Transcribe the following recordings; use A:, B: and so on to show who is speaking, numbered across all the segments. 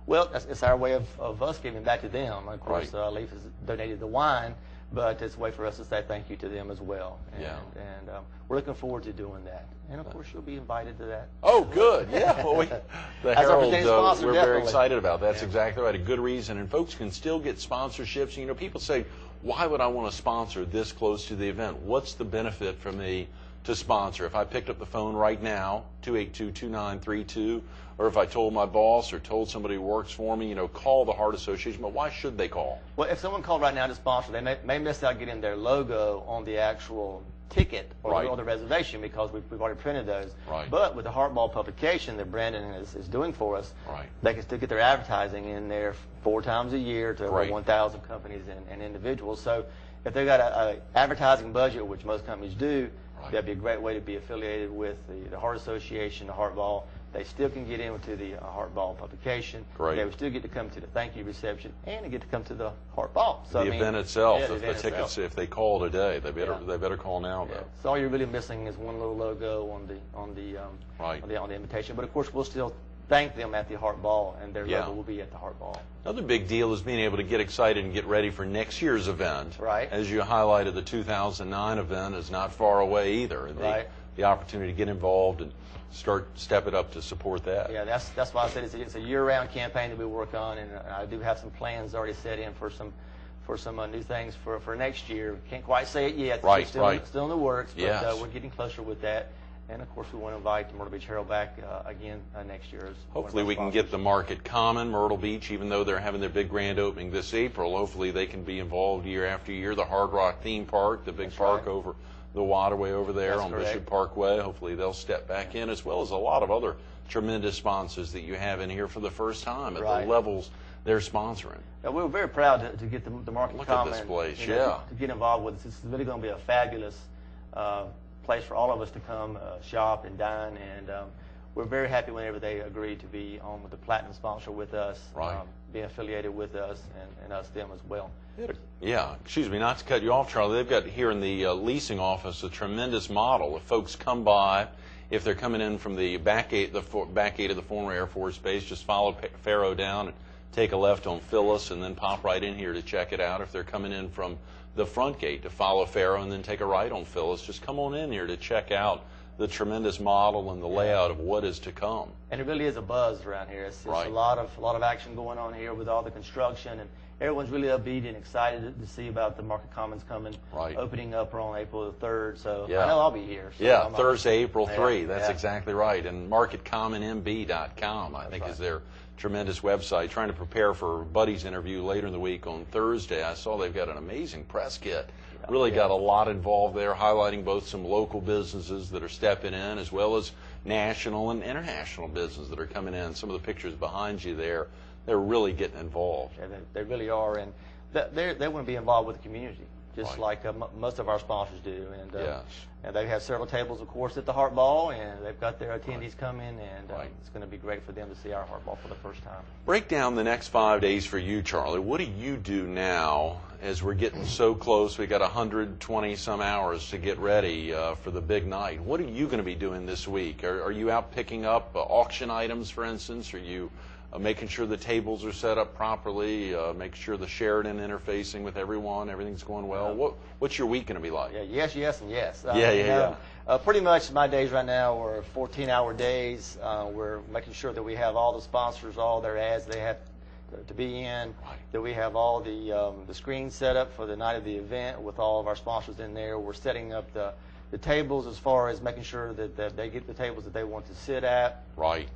A: Well, it's our way of us giving back to them. Of course, Leaf has donated the wine, but it's a way for us to say thank you to them as well. And we're looking forward to doing that. And of course, you'll be invited to that.
B: Oh, good. Yeah. Well, the Herald,
A: sponsor,
B: we're
A: definitely
B: very excited about that. That's exactly right. A good reason. And folks can still get sponsorships. You know, people say, why would I want to sponsor this close to the event? What's the benefit for me to sponsor? If I picked up the phone right now, 282-2932, or if I told my boss or told somebody who works for me, you know, call the Heart Association. But why should they call?
A: Well, if someone called right now to sponsor, they may miss out getting their logo on the actual ticket or on the reservation because we've already printed those.
B: Right.
A: But with the Heartball publication that Brandon is doing for us, they can still get their advertising in there 4 times a year to over 1,000 companies and individuals. So if they've got an advertising budget, which most companies do, that'd be a great way to be affiliated with the Heart Association, the Heartball. They still can get into the Heartball publication.
B: Great.
A: They would still get to come to the thank you reception, and they get to come to the Heartball. So,
B: the event itself.
A: Yeah, the
B: tickets, if they call today, they better call now.
A: Yeah. So all you're really missing is one little logo on the invitation. But of course, we'll still thank them at the Heartball, and their logo will be at the Heartball.
B: Another big deal is being able to get excited and get ready for next year's event.
A: Right.
B: As you highlighted, the 2009 event is not far away either. And the opportunity to get involved and step it up to support that.
A: Yeah, that's why I said it's a year-round campaign that we work on, and I do have some plans already set in for some new things for next year. Can't quite say it yet. It's still in the works, but we're getting closer with that. And of course, we want to invite the Myrtle Beach Herald back again next year.
B: Hopefully, we can get the Market Common, Myrtle Beach, even though they're having their big grand opening this April. Hopefully, they can be involved year after year. The Hard Rock Theme Park, the big park over the waterway over there on Bishop Parkway. Hopefully, they'll step back in, as well as a lot of other tremendous sponsors that you have in here for the first time at the levels they're sponsoring.
A: Yeah, we're very proud to get the Market Common.
B: Look at this place,
A: to get involved with us. It's really going to be a fabulous place for all of us to come shop and dine, and we're very happy whenever they agree to be on with the platinum sponsor with us, be affiliated with us, and us them as well.
B: Yeah, excuse me, not to cut you off, Charlie. They've got here in the leasing office a tremendous model. If folks come by, if they're coming in from the back gate of the former Air Force Base, just follow Faro down and take a left on Phyllis, and then pop right in here to check it out. If they're coming in from the front gate, to follow Faro and then take a right on Phyllis, just come on in here to check out the tremendous model and the layout of what is to come.
A: And it really is a buzz around here. It's a lot of action going on here with all the construction, and everyone's really upbeat and excited to see about the Market Commons coming, opening up on April the 3rd. So I know I'll be here. So
B: Thursday, April 3. That's exactly right. And MarketCommonMB.com, I think, is their tremendous website. Trying to prepare for Buddy's interview later in the week on Thursday. I saw they've got an amazing press kit. Really got a lot involved there, highlighting both some local businesses that are stepping in, as well as national and international businesses that are coming in. Some of the pictures behind you there, they're really getting involved.
A: Yeah, they really are, and they want to be involved with the community, just like most of our sponsors do. And they have several tables, of course, at the Heartball, and they've got their attendees coming, and it's going to be great for them to see our Heartball for the first time.
B: Break down the next 5 days for you, Charlie. What do you do now as we're getting so close? We got 120 some hours to get ready for the big night. What are you going to be doing this week? Are you out picking up auction items, for instance? Are you making sure the tables are set up properly, making sure the Sheridan interfacing with everyone, everything's going well? What's your week going to be like?
A: Yes, and yes.
B: Pretty
A: much my days right now are 14-hour days. We're making sure that we have all the sponsors, all their ads they have to be in, that we have all the screens set up for the night of the event with all of our sponsors in there. We're setting up the tables as far as making sure that they get the tables that they want to sit at.
B: Right.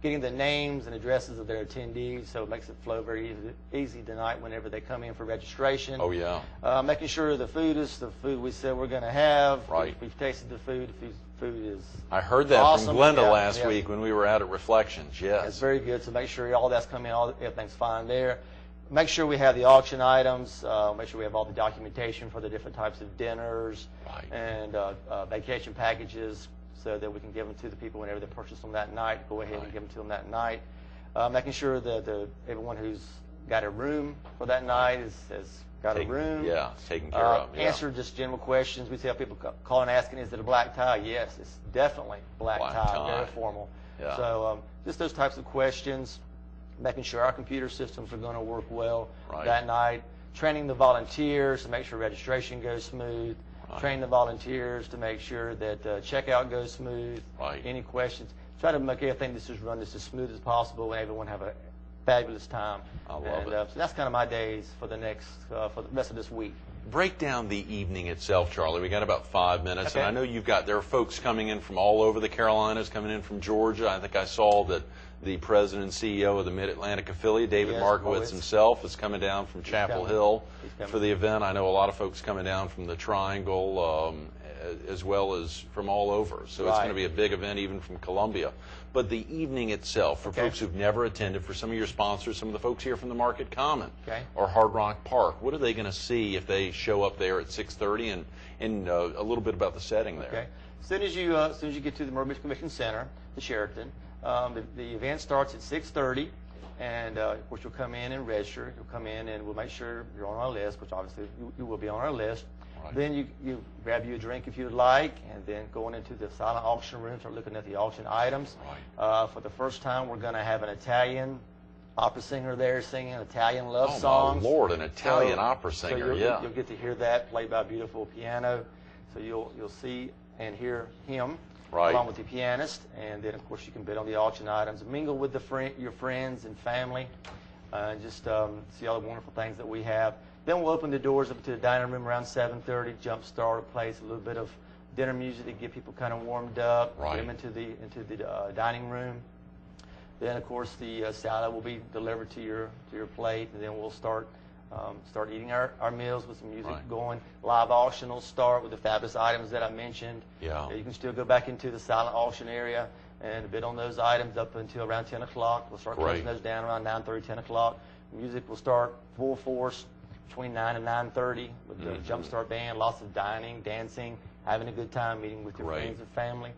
A: Getting the names and addresses of their attendees, so it makes it flow very easy tonight whenever they come in for registration.
B: Oh, yeah.
A: Making sure the food is the food we said we're going to have.
B: Right.
A: We've tasted the food. The food is
B: I heard that
A: awesome.
B: from Glenda last week when we were out at Reflections. Yes.
A: It's very good, so make sure all that's coming, everything's fine there. Make sure we have the auction items. Make sure we have all the documentation for the different types of dinners and vacation packages, so that we can give them to the people whenever they purchase them that night. Go ahead and give them to them that night. Making sure that everyone who's got a room for that night has got a room.
B: Yeah, taken care of.
A: Answer just general questions. We see how people call and asking, is it a black tie? Yes, it's definitely black tie, very formal.
B: Yeah.
A: So just those types of questions. making sure our computer systems are going to work well
B: Right.
A: that night, training the volunteers to make sure registration goes smooth, train the volunteers to make sure that checkout goes smooth.
B: Right.
A: Any questions? Try to make everything run as smooth as possible and everyone have a fabulous time.
B: I love it.
A: So that's kind of my days for the rest of this week.
B: Break down the evening itself, Charlie. We got about 5 minutes,
A: Okay.
B: and I know there are folks coming in from all over the Carolinas, coming in from Georgia. I think I saw that the president and CEO of the Mid-Atlantic affiliate, David
A: Yes,
B: Markowitz himself, is coming down from Chapel
A: coming.
B: Hill
A: He's coming.
B: for the event. I know a lot of folks coming down from the Triangle, as well as from all over. So it's
A: Right.
B: going to be a big event, even from Columbia. But the evening itself, for
A: Okay.
B: folks who've never attended, for some of your sponsors, some of the folks here from the Market Common
A: Okay.
B: or Hard Rock Park, what are they going to see if they show up there at 6:30, and a little bit about the setting there?
A: Okay. As soon as you get to the Myrtle Beach Convention Center, the Sheraton, the event starts at 6:30, and of course you'll come in and register. You'll come in and we'll make sure you're on our list, which obviously you will be on our list.
B: Right.
A: Then you grab you a drink if you would like, and then going into the silent auction room, start looking at the auction items.
B: Right.
A: For the first time, we're going to have an Italian opera singer there singing Italian love
B: Oh,
A: songs.
B: my Lord, an Italian
A: So-
B: opera
A: so
B: singer,
A: you'll get to hear that played by a beautiful piano. So you'll see and hear him
B: Right.
A: along with the pianist, and then of course you can bid on the auction items, mingle with your friends and family, and just see all the wonderful things that we have. Then we'll open the doors up to the dining room around 7:30, jump start, place a little bit of dinner music to get people kind of warmed up,
B: Right.
A: get them into the dining room. Then, of course, the salad will be delivered to your plate, and then we'll start eating our meals with some music
B: Right.
A: going. Live auction will start with the fabulous items that I mentioned.
B: Yeah.
A: You can still go back into the silent auction area and bid on those items up until around 10 o'clock. We'll start
B: Great.
A: closing those down around 9:30, 10 o'clock. Music will start full force between 9 and 9:30 with the Jumpstart Band, lots of dining, dancing, having a good time, meeting with your
B: Great.
A: friends and family.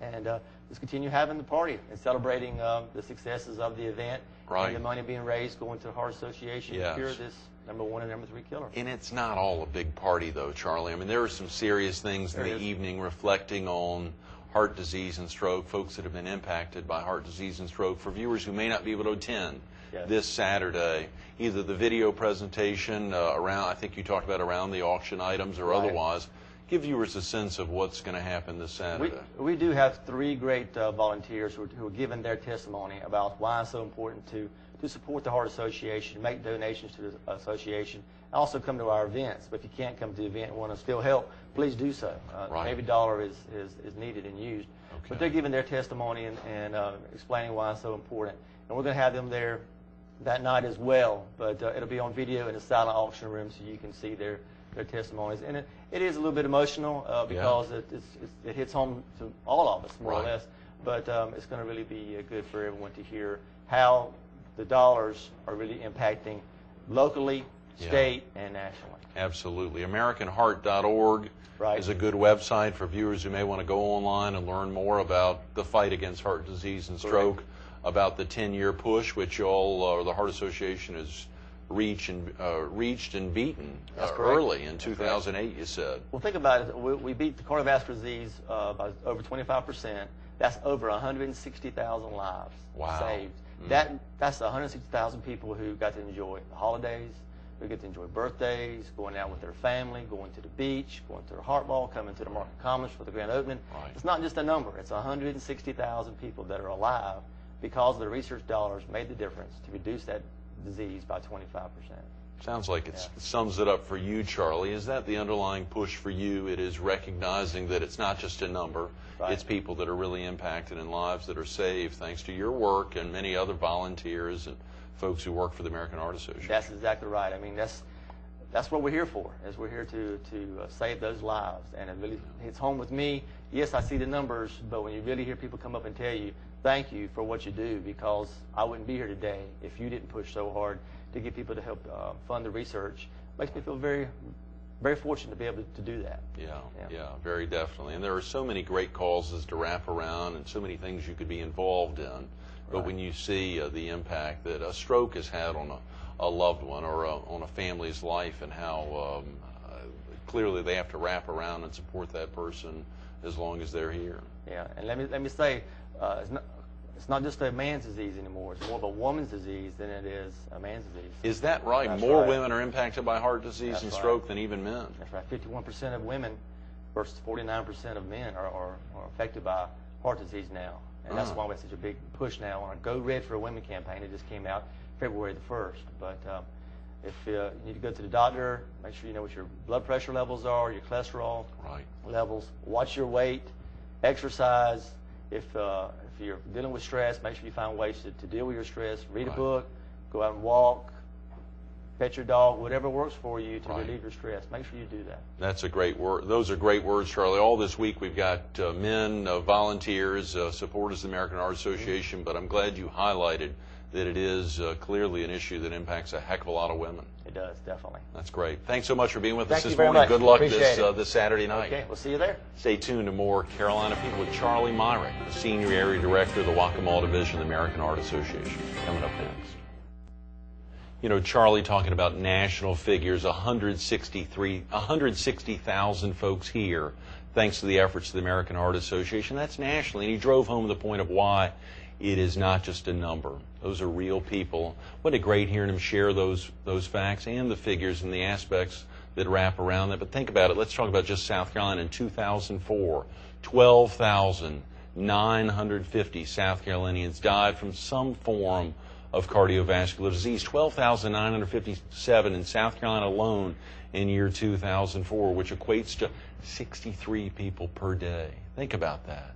A: And just continue having the party and celebrating the successes of the event.
B: Right.
A: And the money being raised going to the Heart Association
B: Yes.
A: to cure this #1 and #3 killer.
B: And it's not all a big party, though, Charlie. I mean, there are some serious things in
A: There
B: the
A: is.
B: evening reflecting on heart disease and stroke, folks that have been impacted by heart disease and stroke. For viewers who may not be able to attend
A: Yes.
B: this Saturday, either the video presentation around, I think you talked about around the auction items or
A: Right.
B: otherwise, give viewers a sense of what's going to happen this Saturday.
A: We do have 3 great volunteers who are giving their testimony about why it's so important to support the Heart Association, make donations to the association, and also come to our events. But if you can't come to the event and want to still help, please do so.
B: Right.
A: Every dollar is needed and used.
B: Okay.
A: But they're giving their testimony and explaining why it's so important. And we're going to have them there that night as well, but it'll be on video in the silent auction room so you can see their testimonies. And it is a little bit emotional because it hits home to all of us, more
B: Right.
A: or less. But it's going to really be good for everyone to hear how the dollars are really impacting locally,
B: Yeah.
A: state, and nationally.
B: Absolutely. AmericanHeart.org
A: Right.
B: is a good website for viewers who may want to go online and learn more about the fight against heart disease and stroke, about the 10-year push, which the Heart Association has reached and beaten
A: That's correct.
B: early in 2008, you said.
A: Well, think about it. We beat the cardiovascular disease by over 25%. That's over 160,000 lives
B: Wow.
A: saved.
B: Mm.
A: That's 160,000 people who got to enjoy the holidays, who get to enjoy birthdays, going out with their family, going to the beach, going to the Heart Ball, coming to the Market Commons for the grand opening.
B: Right.
A: It's not just a number. It's 160,000 people that are alive because the research dollars made the difference to reduce that disease by 25%.
B: Sounds like it sums it up for you, Charlie. Is that the underlying push for you? It is recognizing that it's not just a number.
A: Right.
B: It's people that are really impacted and lives that are saved thanks to your work and many other volunteers and folks who work for the American Heart Association.
A: That's exactly right. I mean, that's what we're here for, is we're here to save those lives. And it really hits home with me. Yes, I see the numbers, but when you really hear people come up and tell you, thank you for what you do, because I wouldn't be here today if you didn't push so hard to get people to help fund the research, makes me feel very, very fortunate to be able to do that.
B: Yeah, very definitely. And there are so many great causes to wrap around and so many things you could be involved in. But
A: Right.
B: when you see the impact that a stroke has had on a loved one or on a family's life and how clearly they have to wrap around and support that person as long as they're here.
A: Yeah, and let me say, It's not just a man's disease anymore. It's more of a woman's disease than it is a man's disease.
B: Is that right?
A: That's
B: More
A: right.
B: women are impacted by heart disease
A: That's
B: and
A: right.
B: stroke than even men.
A: That's right. 51% of women versus 49% of men are affected by heart disease now. And that's why we have such a big push now on a Go Red for Women campaign. It just came out February the 1st. But if you need to go to the doctor, make sure you know what your blood pressure levels are, your cholesterol levels. Watch your weight, exercise. If you're dealing with stress, make sure you find ways to deal with your stress. Read a book, go out and walk, pet your dog, whatever works for you to relieve your stress. Make sure you do that.
B: That's a great word. Those are great words, Charlie. All this week we've got men, volunteers, supporters of the American Heart Association, but I'm glad you highlighted that it is clearly an issue that impacts a heck of a lot of women.
A: It does, definitely.
B: That's great. Thanks so much for being with us this
A: very
B: morning.
A: much.
B: Good luck
A: Appreciate
B: this Saturday night.
A: Okay, we'll see you there.
B: Stay tuned to more Carolina People with Charlie Myrick, the Senior Area Director of the Waccamaw Division of the American Heart Association. Coming up next. You know, Charlie talking about national figures, 160,000 folks here, thanks to the efforts of the American Heart Association. That's nationally. And he drove home the point of why it is not just a number. Those are real people. Wasn't it great hearing him share those facts and the figures and the aspects that wrap around that? But think about it. Let's talk about just South Carolina. In 2004, 12,950 South Carolinians died from some form of cardiovascular disease. 12,957 in South Carolina alone in year 2004, which equates to 63 people per day. Think about that.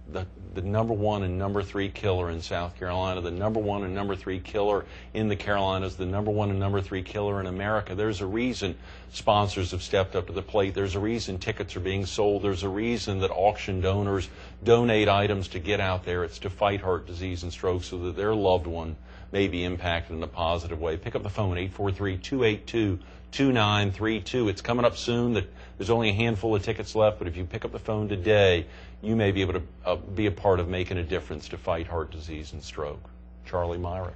B: The number one and number three killer in South Carolina, the number one and number three killer in the Carolinas, the number one and number three killer in America. There's a reason sponsors have stepped up to the plate. There's a reason tickets are being sold. There's a reason that auction donors donate items to get out there. It's to fight heart disease and stroke so that their loved one may be impacted in a positive way. Pick up the phone, 843-282-2932. It's coming up soon. There's only a handful of tickets left, but if you pick up the phone today, you may be able to be a part of making a difference to fight heart disease and stroke. Charlie Myrick.